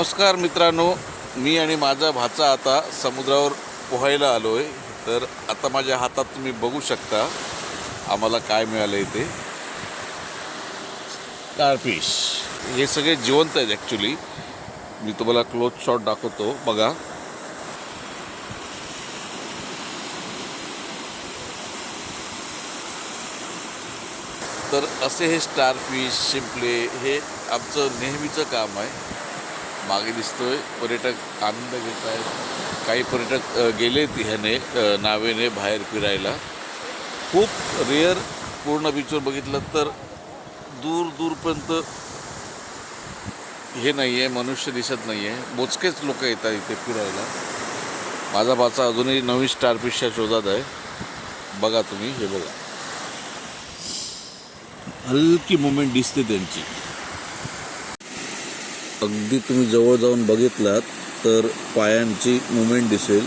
नमस्कार मित्रांनो, मी आणि माझा भाचा आता समुद्रावर पोहायला आलो आहे. तर आता माझ्या हातात तुम्ही बघू शकता आम्हाला काय मिळालं इथे. स्टारफिश हे सगळे जिवंत आहेत ॲक्च्युली. मी तुम्हाला क्लोज शॉट दाखवतो बघा. तर असे हे स्टारफिश शिंपले हे आमचं नेहमीचं काम आहे. मागे दिसतोय पर्यटक आनंद घेत आहेत. काही पर्यटक गेलेत ह्याने नावेने बाहेर फिरायला. खूप रेअर पूर्ण बीचवर बघितलं तर दूर दूरपर्यंत हे नाही आहे, मनुष्य दिसत नाही आहे. मोजकेच लोक येतात इथे फिरायला. माझा भाचा अजूनही नवीन स्टारफिशच्या शोधात आहे. बघा तुम्ही, हे बघा, हलकी मुवमेंट दिसते त्यांची. अगदी तुम्ही जवळ जाऊन बघितलात तर पायांची मुवमेंट दिसेल.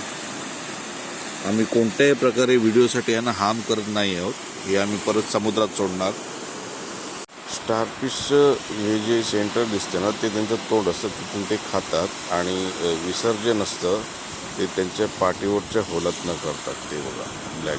आम्ही कोणत्याही प्रकारे व्हिडिओसाठी यांना हार्म करत नाही आहोत. हे आम्ही परत समुद्रात सोडणार. स्टारफिशचं हे जे सेंटर दिसते ना, ते त्यांचं तोंड असतं, तिथून ते खातात आणि विसर्जन असतं ते त्यांच्या पाठीवरच्या होलातनं करतात. ते बघा, ब्लॅक